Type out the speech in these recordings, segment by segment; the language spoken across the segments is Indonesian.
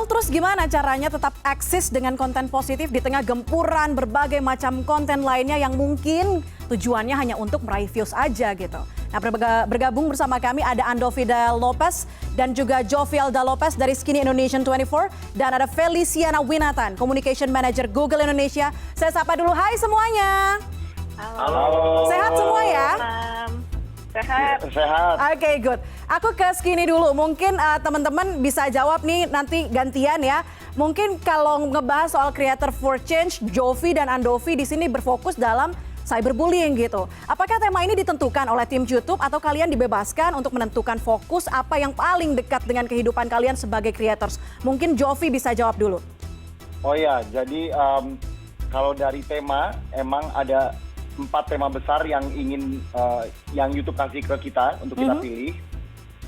Well, terus gimana caranya tetap eksis dengan konten positif di tengah gempuran berbagai macam konten lainnya yang mungkin tujuannya hanya untuk meraih views aja gitu. Nah, bergabung bersama kami ada Andovida Lopez dan juga Jovialda Lopez dari Skinny Indonesian 24 dan ada Feliciana Winatan, Communication Manager Google Indonesia. Saya sapa dulu, hai semuanya. Halo. Sehat semua ya? Sehat. Sehat. Oke, good. Aku ke Skinny dulu. Mungkin teman-teman bisa jawab nih nanti gantian ya. Mungkin kalau ngebahas soal Creator for Change, Jovi dan Andovi di sini berfokus dalam cyberbullying gitu. Apakah tema ini ditentukan oleh tim YouTube atau kalian dibebaskan untuk menentukan fokus apa yang paling dekat dengan kehidupan kalian sebagai creators? Mungkin Jovi bisa jawab dulu. Oh ya, jadi kalau dari tema emang ada 4 tema besar yang ingin yang YouTube kasih ke kita untuk kita pilih,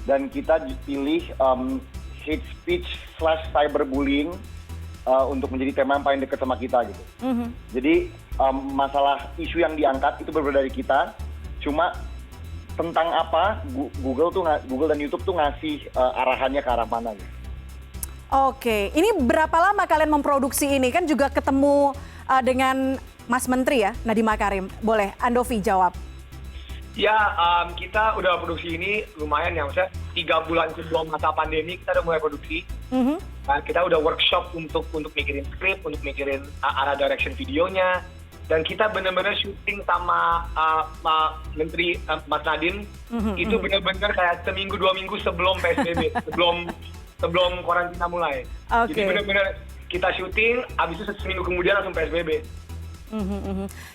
dan kita pilih hate speech / cyberbullying untuk menjadi tema yang paling dekat sama kita gitu. Jadi masalah isu yang diangkat itu berbeda dari kita, cuma tentang apa Google dan YouTube tuh ngasih arahannya ke arah mana gitu. Oke, ini berapa lama kalian memproduksi ini? Kan juga ketemu dengan Mas Menteri ya, Nadiem Makarim. Boleh, Andovi jawab. Ya, kita udah produksi ini lumayan ya, maksudnya 3 bulan sebelum masa pandemi kita udah mulai produksi. Kita udah workshop untuk mikirin skrip, untuk mikirin arah direction videonya. Dan kita benar-benar syuting sama Menteri Mas Nadiem, itu benar-benar kayak seminggu 2 minggu sebelum PSBB, sebelum karantina mulai. Jadi benar-benar kita syuting, abis itu seminggu kemudian langsung PSBB.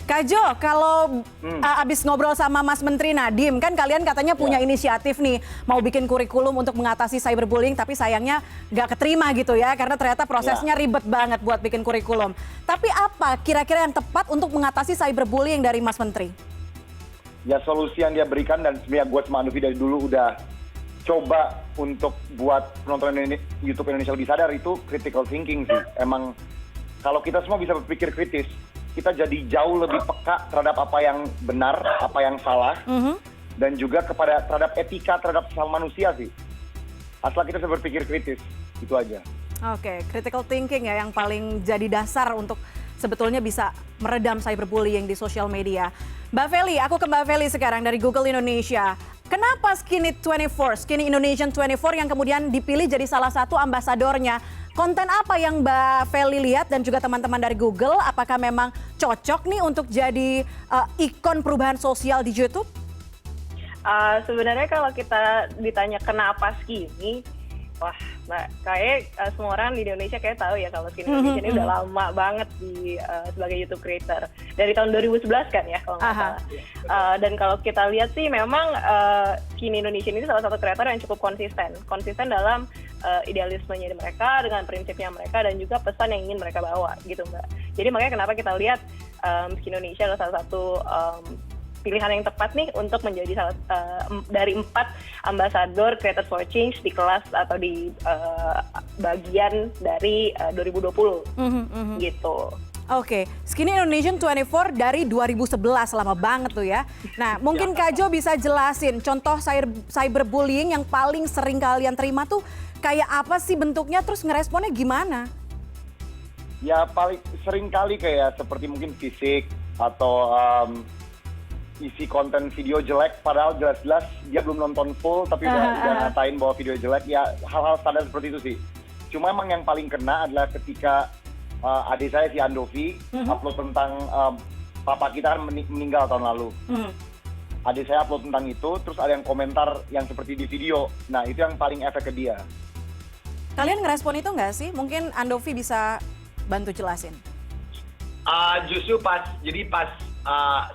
Kak Jo, kalau abis ngobrol sama Mas Menteri Nadiem, kan kalian katanya punya inisiatif nih, mau bikin kurikulum untuk mengatasi cyberbullying, tapi sayangnya nggak keterima gitu ya, karena ternyata prosesnya ribet banget buat bikin kurikulum. Tapi apa kira-kira yang tepat untuk mengatasi cyberbullying dari Mas Menteri? Ya, solusi yang dia berikan, dan sebenarnya gue sama Andovi dari dulu udah coba untuk buat penonton YouTube Indonesia lebih sadar, itu critical thinking sih. Emang kalau kita semua bisa berpikir kritis, kita jadi jauh lebih peka terhadap apa yang benar, apa yang salah, dan juga terhadap etika, terhadap sesama manusia sih. Asal kita bisa berpikir kritis, itu aja. Oke, critical thinking ya yang paling jadi dasar untuk sebetulnya bisa meredam cyberbullying di sosial media. Mbak Feli, aku ke Mbak Feli sekarang dari Google Indonesia. Kenapa Skinny Indonesian 24 yang kemudian dipilih jadi salah satu ambasadornya? Konten apa yang Mbak Feli lihat dan juga teman-teman dari Google, apakah memang cocok nih untuk jadi ikon perubahan sosial di YouTube? Sebenarnya kalau kita ditanya kenapa Skinny, wah Mbak, kayak semua orang di Indonesia kayak tahu ya kalau Skinny Indonesia ini udah lama banget sebagai YouTube creator. Dari tahun 2011 kan ya kalau nggak salah. Dan kalau kita lihat sih memang Skinny Indonesia ini salah satu creator yang cukup konsisten dalam idealismenya mereka, dengan prinsipnya mereka, dan juga pesan yang ingin mereka bawa gitu Mbak. Jadi makanya kenapa kita lihat Skinny Indonesia adalah salah satu pilihan yang tepat nih untuk menjadi dari 4 ambasador Creator for Change di kelas atau di bagian dari 2020 gitu. Oke, Skinny Indonesian 24 dari 2011, lama banget tuh ya. Nah, mungkin Kak Jo bisa jelasin contoh cyberbullying yang paling sering kalian terima tuh kayak apa sih bentuknya, terus ngeresponnya gimana? Ya paling sering kali kayak seperti mungkin fisik atau isi konten video jelek, padahal jelas-jelas dia belum nonton full tapi udah ngatain bahwa video jelek. Ya hal-hal standar seperti itu sih. Cuma emang yang paling kena adalah ketika adik saya si Andovi upload tentang papa kita kan meninggal tahun lalu. Adik saya upload tentang itu, terus ada yang komentar yang seperti di video. Nah itu yang paling efek ke dia. Kalian ngerespon itu nggak sih? Mungkin Andovi bisa bantu jelasin. Justru pas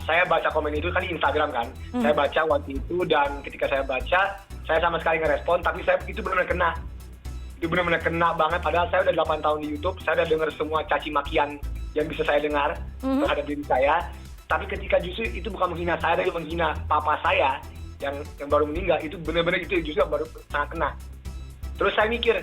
saya baca komen itu kan di Instagram kan, saya baca waktu itu, dan ketika saya baca, saya sama sekali ngerespon, tapi itu benar-benar kena banget. Padahal saya udah 8 tahun di YouTube, saya udah dengar semua caci makian yang bisa saya dengar terhadap diri saya. Tapi ketika justru itu bukan menghina saya, tapi menghina papa saya yang baru meninggal, itu benar-benar itu justru baru sangat kena. Terus saya mikir,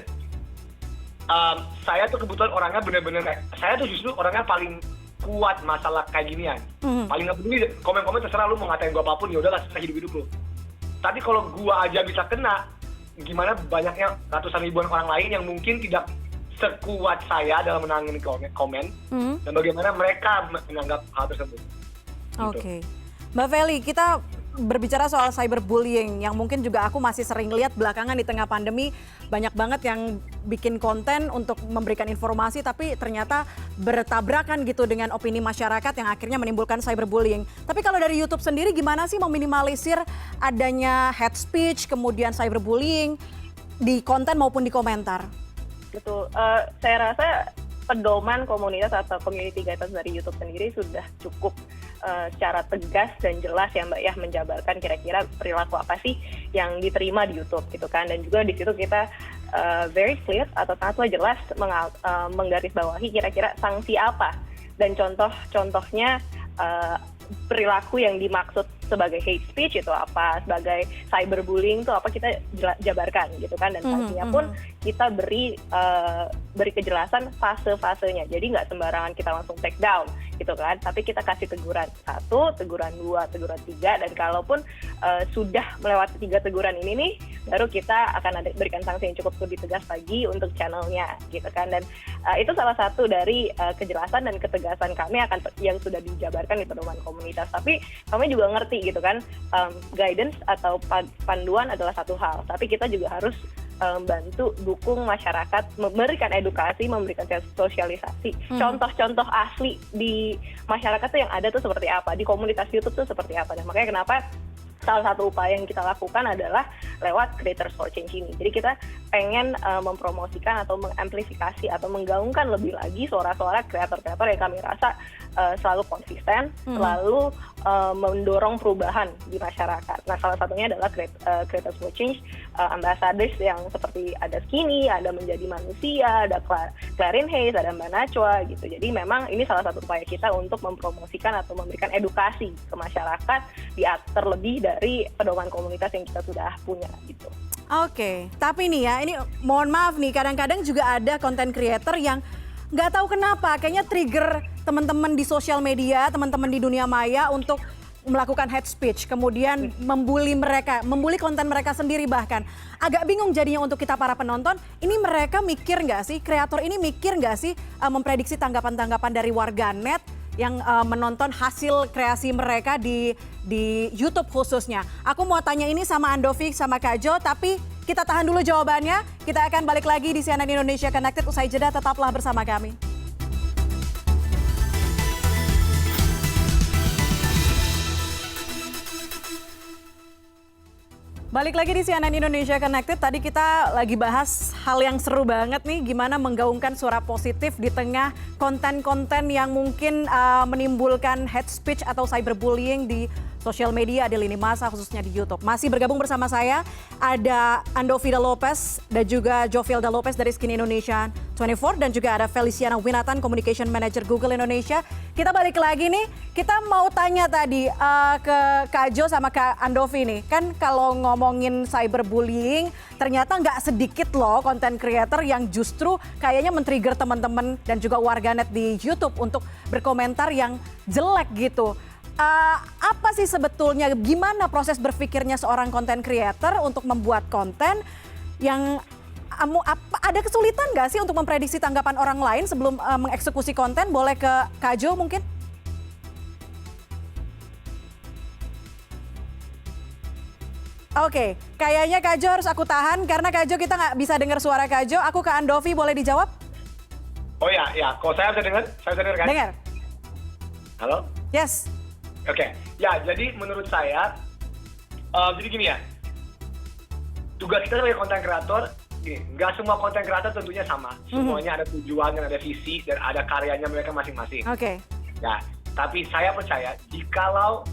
saya tuh kebetulan orangnya benar-benar saya tuh justru orangnya paling kuat masalah kayak ginian. Paling nggak peduli komen-komen, terserah lu mau ngatain gue apapun, ya udahlah, serah hidup lu. Tapi kalau gua aja bisa kena, gimana banyaknya ratusan ribuan orang lain yang mungkin tidak sekuat saya dalam menangani komen dan bagaimana mereka menanggap hal tersebut. Oke. Mbak Feli, kita berbicara soal cyberbullying yang mungkin juga aku masih sering lihat belakangan di tengah pandemi, banyak banget yang bikin konten untuk memberikan informasi tapi ternyata bertabrakan gitu dengan opini masyarakat yang akhirnya menimbulkan cyberbullying. Tapi kalau dari YouTube sendiri gimana sih meminimalisir adanya hate speech kemudian cyberbullying di konten maupun di komentar? Betul, saya rasa pedoman komunitas atau community guidelines dari YouTube sendiri sudah cukup secara tegas dan jelas ya Mbak ya, menjabarkan kira-kira perilaku apa sih yang diterima di YouTube gitu kan, dan juga di situ kita very clear atau sangatlah jelas menggarisbawahi kira-kira sanksi apa dan contohnya perilaku yang dimaksud sebagai hate speech itu apa, sebagai cyberbullying itu apa, kita jabarkan gitu kan, dan sanksinya pun kita beri kejelasan fase-fasenya, jadi nggak sembarangan kita langsung take down gitu kan, tapi kita kasih teguran 1, teguran 2, teguran 3, dan kalaupun sudah melewati 3 teguran ini nih, baru kita akan berikan sanksi yang cukup lebih tegas lagi untuk channelnya gitu kan, dan itu salah satu dari kejelasan dan ketegasan kami akan yang sudah dijabarkan di pedoman komunitas. Tapi kami juga ngerti gitu kan, guidance atau panduan adalah satu hal, tapi kita juga harus bantu dukung masyarakat, memberikan edukasi, memberikan sosialisasi, contoh-contoh asli di masyarakat tuh yang ada tuh seperti apa, di komunitas YouTube tuh seperti apa. Dan makanya kenapa salah satu upaya yang kita lakukan adalah lewat Creators for Change ini. Jadi kita pengen mempromosikan atau mengamplifikasi atau menggaungkan lebih lagi suara-suara kreator-kreator yang kami rasa selalu konsisten, selalu mendorong perubahan di masyarakat. Nah, salah satunya adalah Creators for Change ambassadors yang seperti ada Skinny, ada Menjadi Manusia, ada Clarin Hayes, ada Mbak Nachwa gitu. Jadi memang ini salah satu upaya kita untuk mempromosikan atau memberikan edukasi ke masyarakat terlebih dari pedoman komunitas yang kita sudah punya gitu. Oke, tapi nih ya, ini mohon maaf nih, kadang-kadang juga ada content creator yang nggak tahu kenapa, kayaknya trigger teman-teman di sosial media, teman-teman di dunia maya untuk melakukan hate speech, kemudian membuli mereka, membuli konten mereka sendiri bahkan. Agak bingung jadinya untuk kita para penonton, ini mereka mikir nggak sih, kreator ini mikir nggak sih memprediksi tanggapan-tanggapan dari warganet yang menonton hasil kreasi mereka di YouTube khususnya. Aku mau tanya ini sama Andovi, sama Kak Jo, tapi kita tahan dulu jawabannya. Kita akan balik lagi di CNN Indonesia Connected usai jeda, tetaplah bersama kami. Balik lagi di CNN Indonesia Connected, tadi kita lagi bahas hal yang seru banget nih, gimana menggaungkan suara positif di tengah konten-konten yang mungkin menimbulkan hate speech atau cyberbullying di sosial media, di lini masa khususnya di YouTube. Masih bergabung bersama saya, ada Andovida Lopez dan juga Jovilda Lopez dari Skinny Indonesia 24 dan juga ada Feliciana Winatan, Communication Manager Google Indonesia. Kita balik lagi nih, kita mau tanya tadi ke Kak Jo sama Kak Andovi nih, kan kalau ngomongin cyberbullying ternyata nggak sedikit loh konten creator yang justru kayaknya men-trigger teman-teman dan juga warganet di YouTube untuk berkomentar yang jelek gitu. Apa sih sebetulnya, gimana proses berpikirnya seorang content creator untuk membuat konten yang ada kesulitan nggak sih untuk memprediksi tanggapan orang lain sebelum mengeksekusi konten? Boleh ke Kak Jo mungkin? Oke, kayaknya Kak Jo harus aku tahan karena Kak Jo kita nggak bisa dengar suara Kak Jo. Aku ke Andovi, boleh dijawab? Oh ya, kalau saya bisa dengar? Saya bisa dengar kan? Dengar. Halo? Yes. Oke, ya jadi menurut saya, jadi gini ya, tugas kita sebagai konten kreator, nggak semua konten kreator tentunya sama. Semuanya ada tujuan dan ada visi dan ada karyanya mereka masing-masing. Oke. Ya, tapi saya percaya jikalau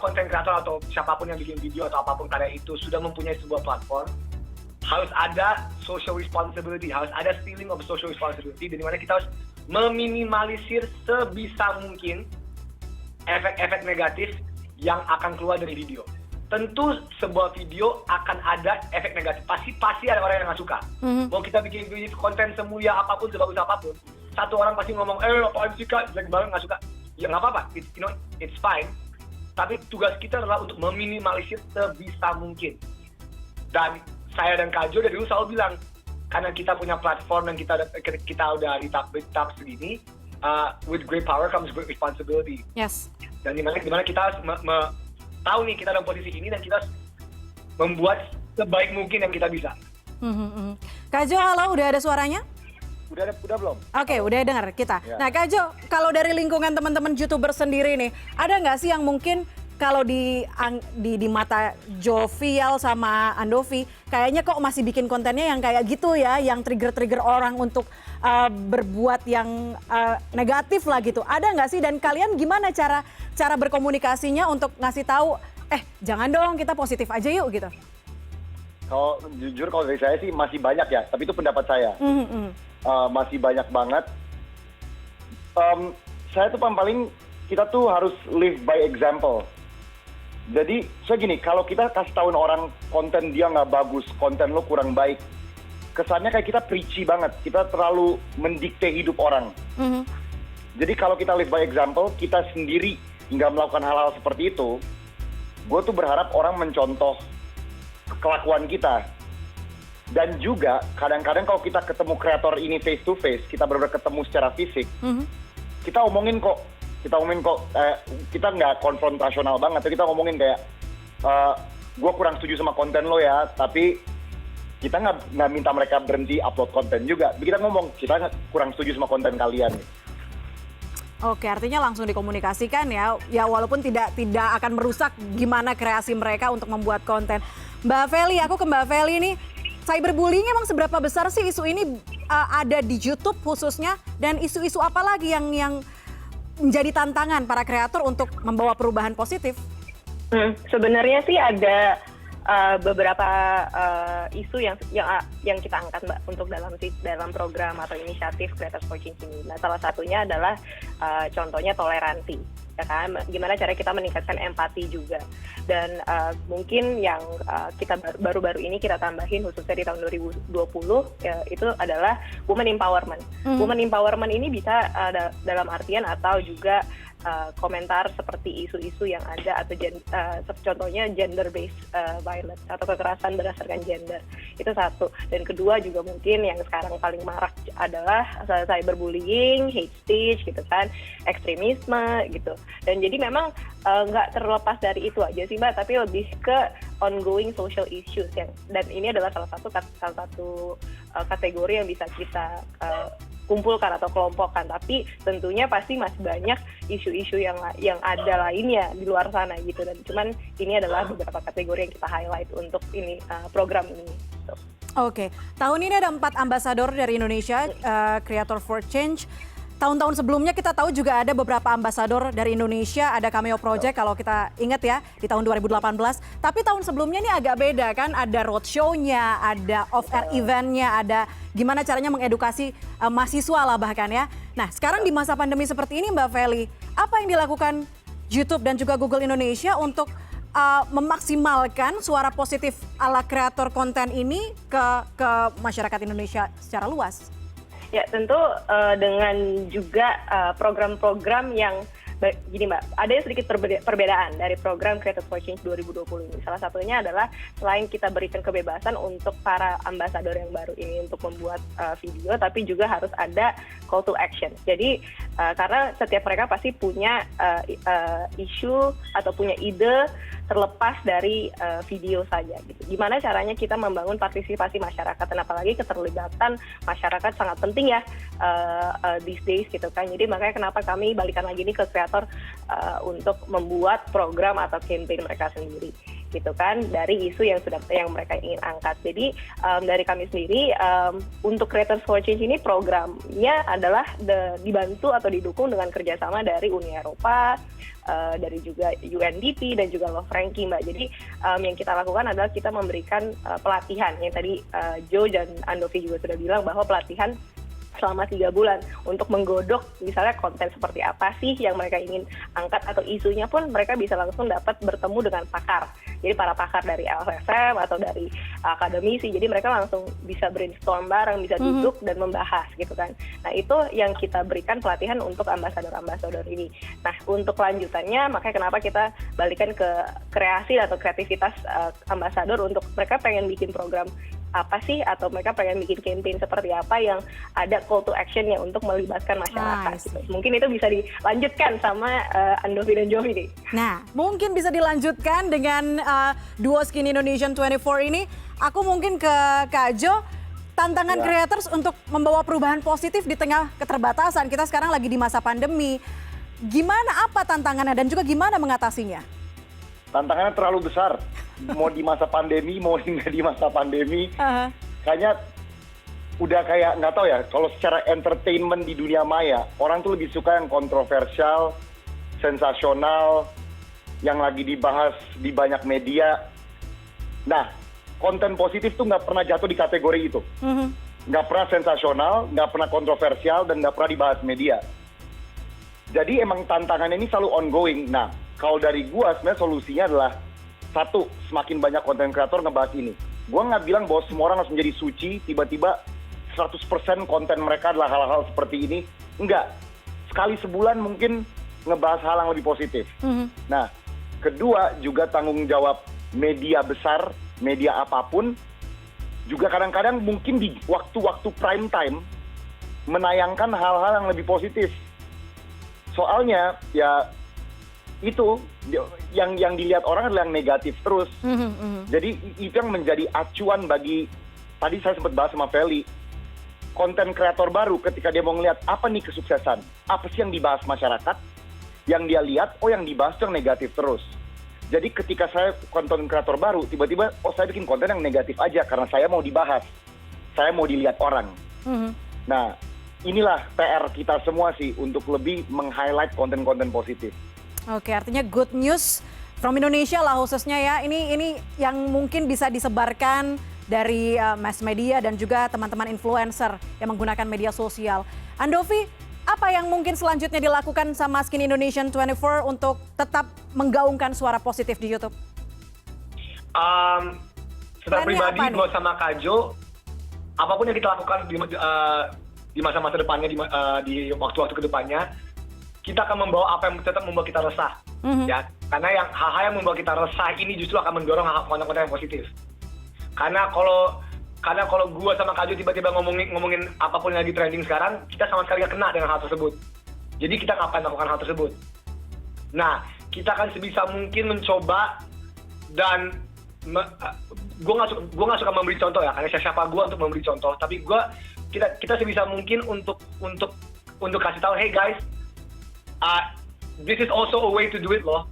konten kreator atau siapapun yang bikin video atau apapun karya itu sudah mempunyai sebuah platform, harus ada social responsibility, harus ada feeling of social responsibility, di mana kita harus meminimalisir sebisa mungkin efek-efek negatif yang akan keluar dari video. Tentu sebuah video akan ada efek negatif. Pasti ada orang yang nggak suka. Mau kita bikin video konten semulia apapun, sebagus apapun, satu orang pasti ngomong, apaan sih Kak, jelek banget, nggak suka. Ya nggak apa-apa, it's fine. Tapi tugas kita adalah untuk meminimalisir sebisa mungkin. Dan saya dan Kak Jo dari dulu selalu bilang, karena kita punya platform dan kita udah di tahap segini, with great power comes great responsibility. Yes. Dan dimana kita harus tahu nih kita dalam posisi ini dan kita membuat sebaik mungkin yang kita bisa. Kak Jo, halo, udah ada suaranya? Udah belum? Oke, udah dengar kita. Ya. Nah, Kak Jo, kalau dari lingkungan teman-teman YouTuber sendiri nih, ada nggak sih yang mungkin kalau di mata Jovial sama Andovi, kayaknya kok masih bikin kontennya yang kayak gitu ya, yang trigger-trigger orang untuk berbuat yang negatif lah gitu. Ada nggak sih? Dan kalian gimana cara berkomunikasinya untuk ngasih tahu, jangan dong, kita positif aja yuk gitu? Kalau jujur kalau dari saya sih masih banyak ya, tapi itu pendapat saya. Masih banyak banget. Saya tuh paling kita tuh harus live by example. Jadi, gini, kalau kita kasih tahuin orang konten dia nggak bagus, konten lo kurang baik, kesannya kayak kita preachy banget, kita terlalu mendikte hidup orang. Jadi kalau kita live by example, kita sendiri nggak melakukan hal-hal seperti itu, gue tuh berharap orang mencontoh kelakuan kita. Dan juga kadang-kadang kalau kita ketemu kreator ini face to face, kita benar-benar ketemu secara fisik, kita omongin kok, kita nggak konfrontasional banget, kita ngomongin kayak, gue kurang setuju sama konten lo ya, tapi kita nggak minta mereka berhenti upload konten juga. Kita ngomong, kita kurang setuju sama konten kalian. Oke, artinya langsung dikomunikasikan ya walaupun tidak akan merusak gimana kreasi mereka untuk membuat konten. Mbak Feli, aku ke Mbak Feli nih, cyberbullying emang seberapa besar sih isu ini ada di YouTube khususnya, dan isu-isu apa lagi yang menjadi tantangan para kreator untuk membawa perubahan positif? Sebenarnya sih ada beberapa isu yang kita angkat, Mbak, untuk dalam program atau inisiatif Creators for Change ini. Nah, salah satunya adalah contohnya toleransi, ya kan? Gimana cara kita meningkatkan empati juga. Dan mungkin yang kita baru-baru ini kita tambahin khususnya di tahun 2020 itu adalah women empowerment. Women empowerment ini bisa dalam artian atau juga komentar seperti isu-isu yang ada atau contohnya gender based violence atau kekerasan berdasarkan gender, itu satu. Dan kedua juga mungkin yang sekarang paling marak adalah cyberbullying, hate speech gitu kan, ekstremisme gitu. Dan jadi memang nggak terlepas dari itu aja sih, Mbak, tapi lebih ke ongoing social issues dan ini adalah salah satu kategori yang bisa kita kumpulkan atau kelompokkan, tapi tentunya pasti masih banyak isu-isu yang ada lainnya di luar sana gitu, dan cuman ini adalah beberapa kategori yang kita highlight untuk ini program ini. So. Oke, tahun ini ada 4 ambasador dari Indonesia, Creator for Change. Tahun-tahun sebelumnya kita tahu juga ada beberapa ambasador dari Indonesia, ada Cameo Project kalau kita ingat ya di tahun 2018. Tapi tahun sebelumnya ini agak beda kan, ada roadshow-nya, ada off-air event-nya, ada gimana caranya mengedukasi mahasiswa lah bahkan ya. Nah sekarang di masa pandemi seperti ini Mbak Feli, apa yang dilakukan YouTube dan juga Google Indonesia untuk memaksimalkan suara positif ala kreator konten ini ke masyarakat Indonesia secara luas? Ya tentu dengan juga program-program yang gini Mbak, ada sedikit perbedaan dari program Creators for Change 2020 ini. Salah satunya adalah selain kita berikan kebebasan untuk para ambasador yang baru ini untuk membuat video, tapi juga harus ada call to action. Jadi karena setiap mereka pasti punya isu atau punya ide terlepas dari video saja gitu. Gimana caranya kita membangun partisipasi masyarakat, dan apalagi keterlibatan masyarakat sangat penting ya these days gitu kan. Jadi makanya kenapa kami balikan lagi nih ke kreator untuk membuat program atau campaign mereka sendiri gitu kan, dari isu yang mereka ingin angkat. Jadi dari kami sendiri untuk Creators for Change ini programnya adalah dibantu atau didukung dengan kerjasama dari Uni Eropa, dari juga UNDP dan juga Love Frankie, Mbak. Jadi yang kita lakukan adalah kita memberikan pelatihan yang tadi Joe dan Andovi juga sudah bilang bahwa pelatihan selama 3 bulan untuk menggodok misalnya konten seperti apa sih yang mereka ingin angkat, atau isunya pun mereka bisa langsung dapat bertemu dengan pakar. Jadi para pakar dari LFM atau dari akademisi, jadi mereka langsung bisa brainstorm bareng, bisa duduk dan membahas gitu kan. Nah itu yang kita berikan pelatihan untuk ambasador-ambasador ini. Nah untuk lanjutannya makanya kenapa kita balikan ke kreasi atau kreativitas ambasador, untuk mereka pengen bikin program apa sih, atau mereka pengen bikin campaign seperti apa yang ada call to action-nya untuk melibatkan masyarakat. Nice. Gitu. Mungkin itu bisa dilanjutkan sama Andovi dan Jovi nih. Nah, mungkin bisa dilanjutkan dengan duo Skinny Indonesian 24 ini. Aku mungkin ke Kak Jo, tantangan creators untuk membawa perubahan positif di tengah keterbatasan. Kita sekarang lagi di masa pandemi. Gimana, apa tantangannya dan juga gimana mengatasinya? Tantangannya terlalu besar. Mau di masa pandemi, mau nggak di masa pandemi. Kayaknya udah kayak, nggak tahu ya, kalau secara entertainment di dunia maya, orang tuh lebih suka yang kontroversial, sensasional, yang lagi dibahas di banyak media. Nah, konten positif tuh nggak pernah jatuh di kategori itu. Nggak pernah sensasional, nggak pernah kontroversial, dan nggak pernah dibahas media. Jadi emang tantangannya ini selalu ongoing. Nah, kalau dari gua sebenarnya solusinya adalah satu, semakin banyak konten kreator ngebahas ini. Gua nggak bilang bahwa semua orang harus menjadi suci, tiba-tiba 100% konten mereka adalah hal-hal seperti ini. Enggak. Sekali sebulan mungkin ngebahas hal yang lebih positif. Nah, kedua juga tanggung jawab media besar, media apapun, juga kadang-kadang mungkin di waktu-waktu prime time menayangkan hal-hal yang lebih positif. Soalnya ya itu yang dilihat orang adalah yang negatif terus. Jadi itu yang menjadi acuan bagi, tadi saya sempat bahas sama Feli, konten kreator baru ketika dia mau ngelihat apa nih kesuksesan, apa sih yang dibahas masyarakat, yang dia lihat, oh yang dibahas itu yang negatif terus. Jadi ketika saya konten kreator baru, tiba-tiba oh saya bikin konten yang negatif aja karena saya mau dibahas, saya mau dilihat orang. Nah, inilah PR kita semua sih untuk lebih meng-highlight konten-konten positif. Oke, artinya good news from Indonesia lah khususnya ya. Ini yang mungkin bisa disebarkan dari mass media dan juga teman-teman influencer yang menggunakan media sosial. Andovi, apa yang mungkin selanjutnya dilakukan sama Skinny Indonesian 24 untuk tetap menggaungkan suara positif di YouTube? Secara Plannya pribadi, apa nih? gue sama Kajo, apapun yang kita lakukan di masa-masa depannya, di waktu-waktu kedepannya, kita akan membawa apa yang tetap membuat kita resah, ya. Karena hal-hal yang membuat kita resah ini justru akan mendorong konten-konten yang positif. Karena kalau gue sama Kajo tiba-tiba ngomongin apapun yang lagi trending sekarang, kita sama sekali gak kena dengan hal tersebut. Jadi kita ngapain lakukan hal tersebut? Nah, kita akan sebisa mungkin mencoba dan gue nggak suka memberi contoh ya, karena siapa gue untuk memberi contoh. Tapi kita sebisa mungkin untuk kasih tahu, hey guys, this is also a way to do it loh.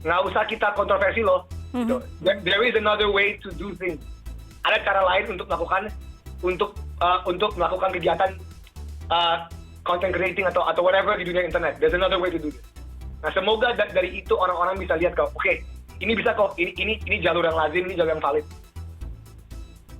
Nggak usah kita kontroversi loh. There is another way to do things. Ada cara lain untuk melakukan kegiatan content creating atau whatever di dunia internet. There's another way to do it. Nah, semoga dari itu orang-orang bisa lihat kok, oke, ini bisa kok, ini jalur yang lazim, ini jalur yang valid.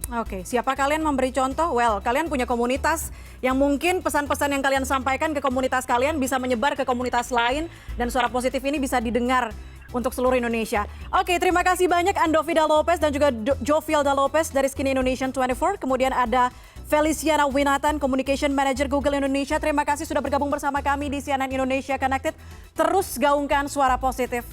Oke, siapa kalian memberi contoh? Well, kalian punya komunitas yang mungkin pesan-pesan yang kalian sampaikan ke komunitas kalian bisa menyebar ke komunitas lain dan suara positif ini bisa didengar untuk seluruh Indonesia. Oke, terima kasih banyak Andovida Lopez dan juga Jovialda Lopez dari Skinny Indonesian 24. Kemudian ada Feliciana Winatan, Communication Manager Google Indonesia. Terima kasih sudah bergabung bersama kami di CNN Indonesia Connected. Terus gaungkan suara positif.